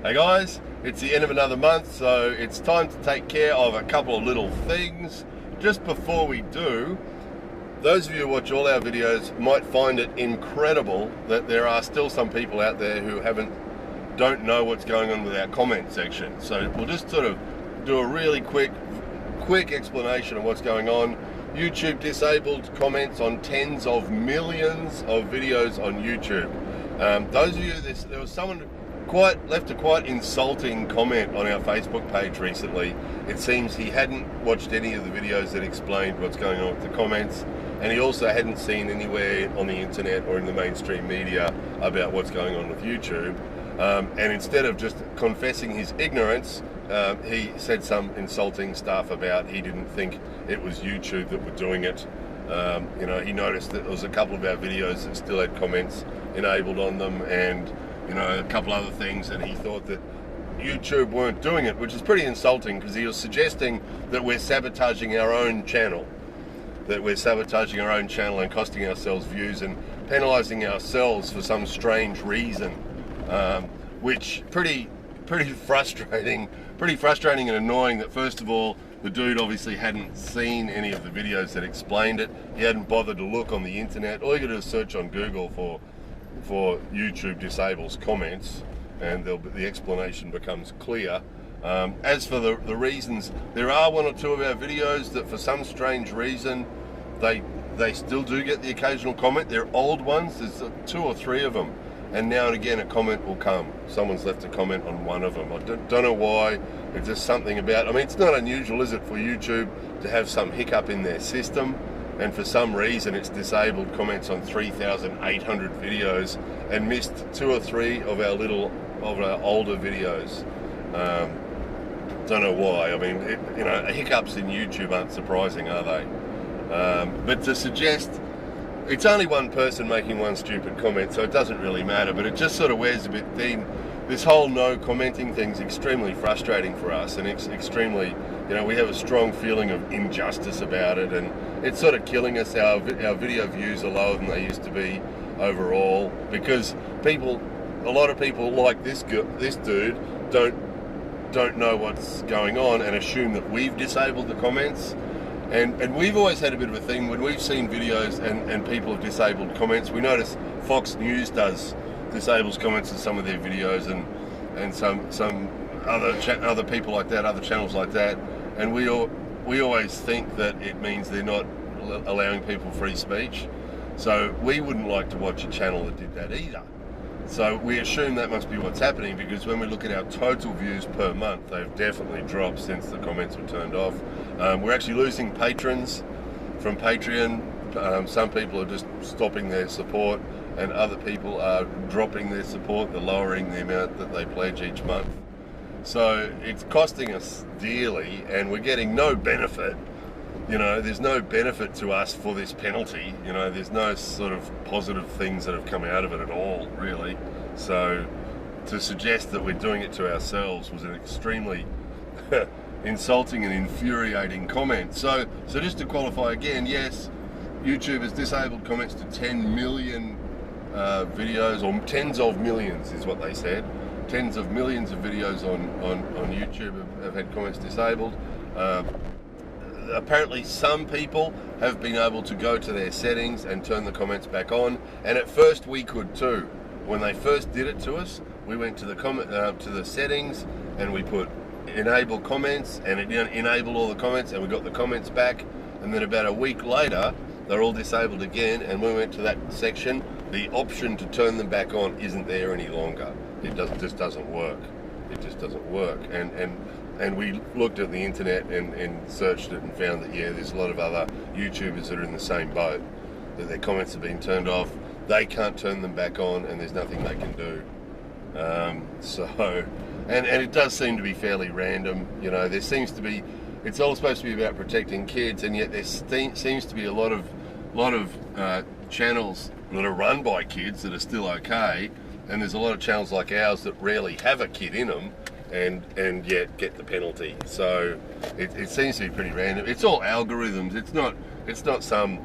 Hey guys, it's the end of another month, so it's time to take care of a couple of little things. Just before we do, those of you who watch all our videos might find it incredible that there are still some people out there who don't know what's going on with our comment section. So we'll just sort of do a really quick explanation of what's going on. YouTube disabled comments on tens of millions of videos on YouTube. Those of you, there was someone left a quite insulting comment on our Facebook page recently. It seems he hadn't watched any of the videos that explained what's going on with the comments, and he also hadn't seen anywhere on the internet or in the mainstream media about what's going on with YouTube. And instead of just confessing his ignorance, he said some insulting stuff about he didn't think it was YouTube that were doing it. He noticed that there was a couple of our videos that still had comments enabled on them, and a couple other things, and he thought that YouTube weren't doing it, which is pretty insulting because he was suggesting that we're sabotaging our own channel, and costing ourselves views and penalizing ourselves for some strange reason, which pretty frustrating and annoying. That first of all, the dude obviously hadn't seen any of the videos that explained it. He hadn't bothered to look on the internet. All you got to do is search on Google for YouTube disables comments, and the explanation becomes clear. As for the reasons, there are one or two of our videos that for some strange reason they still do get the occasional comment. They're old ones. There's 2 or 3 of them, and now and again a comment will come. Someone's left a comment on one of them. I don't know why. It's just something about, it's not unusual, is it, for YouTube to have some hiccup in their system, and for some reason it's disabled comments on 3,800 videos and missed 2 or 3 of our older videos. Don't know why. Hiccups in YouTube aren't surprising, are they? But to suggest it's only one person making one stupid comment, so it doesn't really matter, but it just sort of wears a bit thin. This whole no commenting thing's extremely frustrating for us, and it's extremely, we have a strong feeling of injustice about it, and it's sort of killing us. Our video views are lower than they used to be overall, because a lot of people like this dude don't know what's going on and assume that we've disabled the comments. And we've always had a bit of a thing when we've seen videos and people have disabled comments. We notice Fox News disables comments in some of their videos, and some other people like that, other channels like that, and we always think that it means they're not allowing people free speech. So we wouldn't like to watch a channel that did that either. So we assume that must be what's happening, because when we look at our total views per month, they've definitely dropped since the comments were turned off. We're actually losing patrons from Patreon. Some people are just stopping their support, and other people are dropping their support. They're lowering the amount that they pledge each month. So it's costing us dearly, and we're getting no benefit. There's no benefit to us for this penalty. There's no sort of positive things that have come out of it at all, really. So to suggest that we're doing it to ourselves was an extremely insulting and infuriating comment. So just to qualify again, yes, YouTube has disabled comments to 10 million videos, or tens of millions is what they said. Tens of millions of videos on YouTube have had comments disabled. Apparently some people have been able to go to their settings and turn the comments back on, and at first we could too. When they first did it to us, we went to the settings and we put enable comments, and it enabled all the comments, and we got the comments back, and then about a week later they're all disabled again, and when we went to that section, the option to turn them back on isn't there any longer. It just doesn't work. It just doesn't work. And we looked at the internet and searched it and found that, there's a lot of other YouTubers that are in the same boat, that their comments have been turned off. They can't turn them back on, and there's nothing they can do. And it does seem to be fairly random. There seems to be, it's all supposed to be about protecting kids, and yet there seems to be a lot of channels that are run by kids that are still okay, and there's a lot of channels like ours that rarely have a kid in them, and yet get the penalty. So it seems to be pretty random. It's all algorithms. It's not some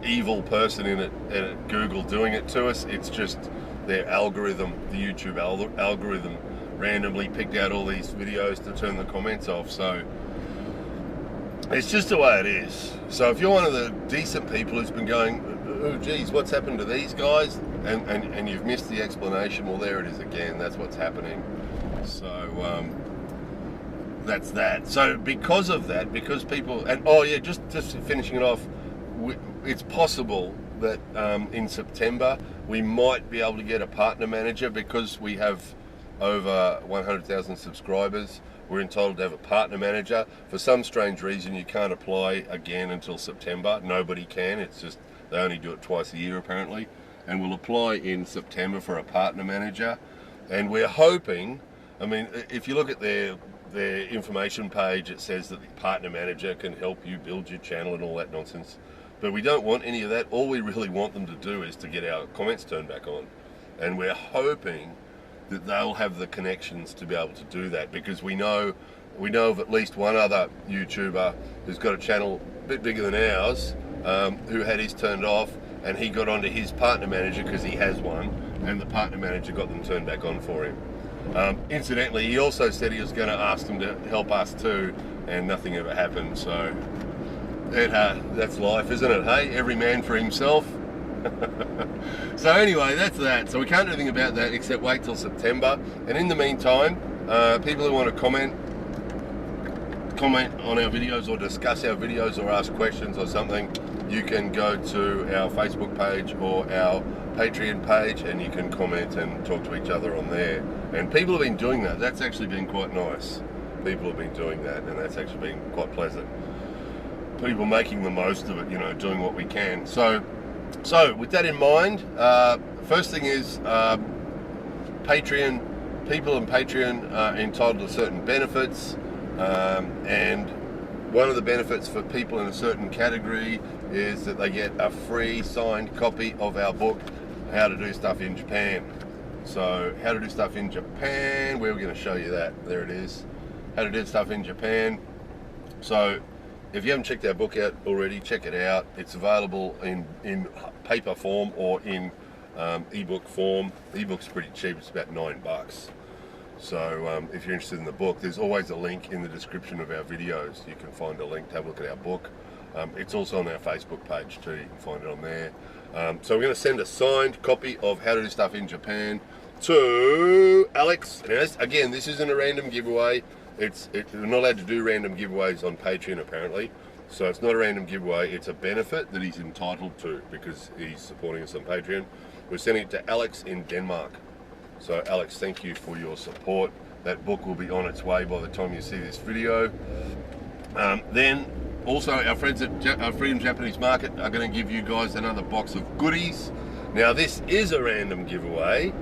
evil person at Google doing it to us. It's just their algorithm, the YouTube algorithm randomly picked out all these videos to turn the comments off. So it's just the way it is. So if you're one of the decent people who's been going, oh geez, what's happened to these guys, and you've missed the explanation, well, there it is again. That's what's happening. So that's that. So because of that, because people, and oh yeah, just finishing it off, it's possible that in September we might be able to get a partner manager, because we have over 100,000 subscribers. We're entitled to have a partner manager. For some strange reason, you can't apply again until September. Nobody can. It's just they only do it twice a year apparently. And we'll apply in September for a partner manager. And we're hoping, I mean, if you look at their information page, it says that the partner manager can help you build your channel and all that nonsense. But we don't want any of that. All we really want them to do is to get our comments turned back on. And we're hoping that they'll have the connections to be able to do that, because we know of at least one other YouTuber who's got a channel a bit bigger than ours, who had his turned off, and he got onto his partner manager because he has one, and the partner manager got them turned back on for him. Incidentally, he also said he was going to ask them to help us too, and nothing ever happened. So that's life, isn't it? Hey, every man for himself. So anyway, that's that. So we can't do anything about that except wait till September. And in the meantime, people who want to comment on our videos or discuss our videos or ask questions or something, you can go to our Facebook page or our Patreon page, and you can comment and talk to each other on there. And people have been doing that. That's actually been quite nice. People have been doing that, and that's actually been quite pleasant. People making the most of it, you know, doing what we can. So with that in mind, first thing is Patreon, people on Patreon are entitled to certain benefits, and one of the benefits for people in a certain category is that they get a free signed copy of our book, How to Do Stuff in Japan. So How to Do Stuff in Japan, we're going to show you that. There it is. How to Do Stuff in Japan. So if you haven't checked our book out already, check it out. It's available in paper form or in ebook form. The ebook's pretty cheap, it's about $9. So if you're interested in the book, there's always a link in the description of our videos. You can find a link to have a look at our book. It's also on our Facebook page too, you can find it on there. So we're going to send a signed copy of How to Do Stuff in Japan to Alex. Now, again, this isn't a random giveaway. We're not allowed to do random giveaways on Patreon apparently, so it's not a random giveaway, it's a benefit that he's entitled to because he's supporting us on Patreon. We're sending it to Alex in Denmark. So Alex, thank you for your support. That book will be on its way by the time you see this video. Then also our friends at Freedom Japanese Market are going to give you guys another box of goodies. Now this is a random giveaway,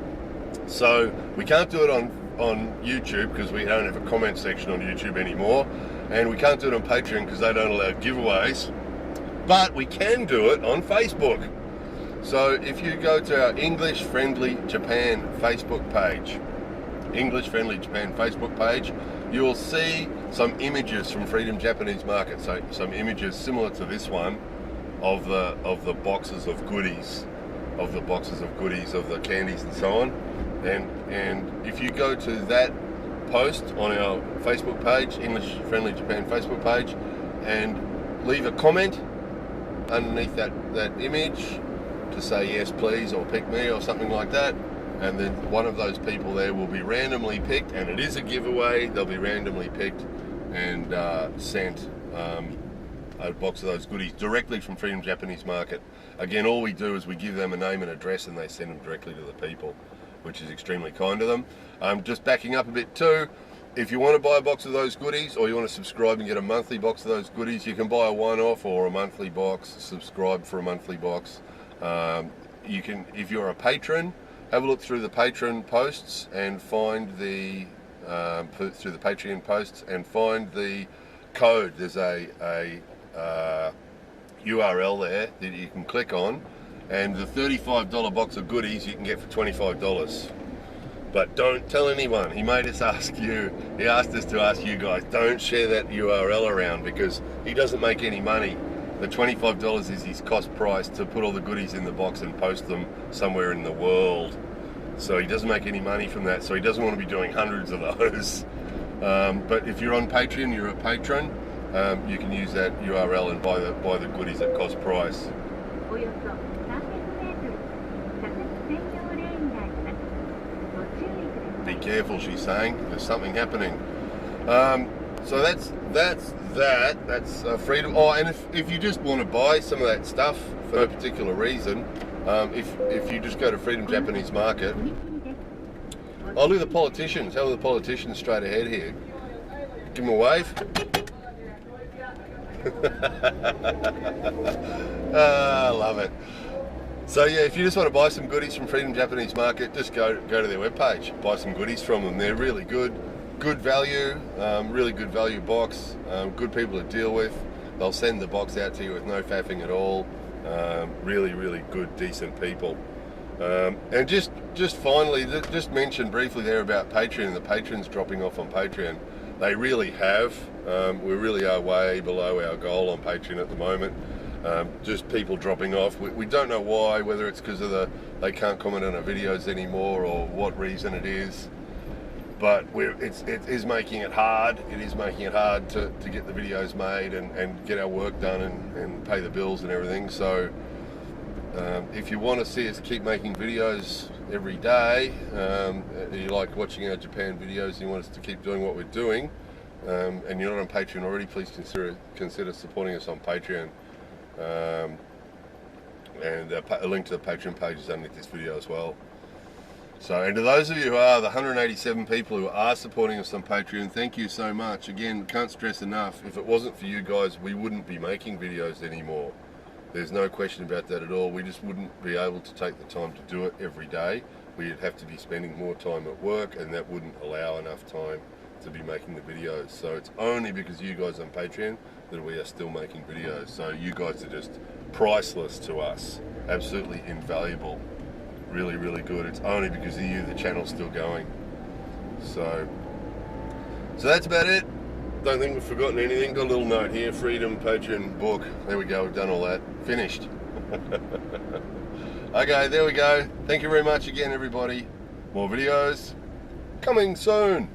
so we can't do it on YouTube because we don't have a comment section on YouTube anymore, and we can't do it on Patreon because they don't allow giveaways, but we can do it on Facebook. So if you go to our English Friendly Japan Facebook page, you will see some images from Freedom Japanese Market, so some images similar to this one of the boxes of goodies, of the candies and so on. And if you go to that post on our Facebook page, English Friendly Japan Facebook page, and leave a comment underneath that image to say yes please or pick me or something like that, and then one of those people there will be randomly picked, and it is a giveaway. They'll be randomly picked and sent a box of those goodies directly from Freedom Japanese Market. Again, all we do is we give them a name and address and they send them directly to the people, which is extremely kind of them. Just backing up a bit too, if you want to buy a box of those goodies, or you want to subscribe and get a monthly box of those goodies, you can buy a one-off or a monthly box, subscribe for a monthly box. You can, if you're a patron, have a look through the patron posts and find the through the Patreon posts and find the code. There's a URL there that you can click on, and the $35 box of goodies you can get for $25. But don't tell anyone. He made us ask you. He asked us to ask you guys. Don't share that URL around because he doesn't make any money. The $25 is his cost price to put all the goodies in the box and post them somewhere in the world. So he doesn't make any money from that, so he doesn't want to be doing hundreds of those. But if you're on Patreon, you're a patron, you can use that URL and buy the goodies at cost price. Be careful, she's saying. There's something happening. So that's freedom. Oh, and if you just want to buy some of that stuff for no particular reason, if you just go to Freedom Japanese Market. Oh, look at the politicians. How are the politicians straight ahead here? Give them a wave. I love it. So yeah, if you just want to buy some goodies from Freedom Japanese Market, just go to their webpage, buy some goodies from them. They're really good value, really good value box, good people to deal with. They'll send the box out to you with no faffing at all. Really, really good, decent people. And just finally, just mention briefly there about Patreon, the patrons dropping off on Patreon. They really have. We really are way below our goal on Patreon at the moment. Just people dropping off. We don't know why, whether it's because of they can't comment on our videos anymore or what reason it is. But it is making it hard. It is making it hard to get the videos made and get our work done and pay the bills and everything. So if you want to see us keep making videos every day, you like watching our Japan videos and you want us to keep doing what we're doing, and you're not on Patreon already, please consider supporting us on Patreon. And a link to the Patreon page is underneath this video as well. So, and to those of you who are the 187 people who are supporting us on Patreon, thank you so much. Again, can't stress enough, if it wasn't for you guys, we wouldn't be making videos anymore. There's no question about that at all. We just wouldn't be able to take the time to do it every day. We'd have to be spending more time at work, and that wouldn't allow enough time to be making the videos. So it's only because you guys on Patreon that we are still making videos. So you guys are just priceless to us, absolutely invaluable. Really, really good. It's only because of you the channel's still going. So that's about it. Don't think we've forgotten anything. Got a little note here, Freedom Patreon book. There we go, we've done all that. Finished. Okay, there we go. Thank you very much again, everybody. More videos coming soon.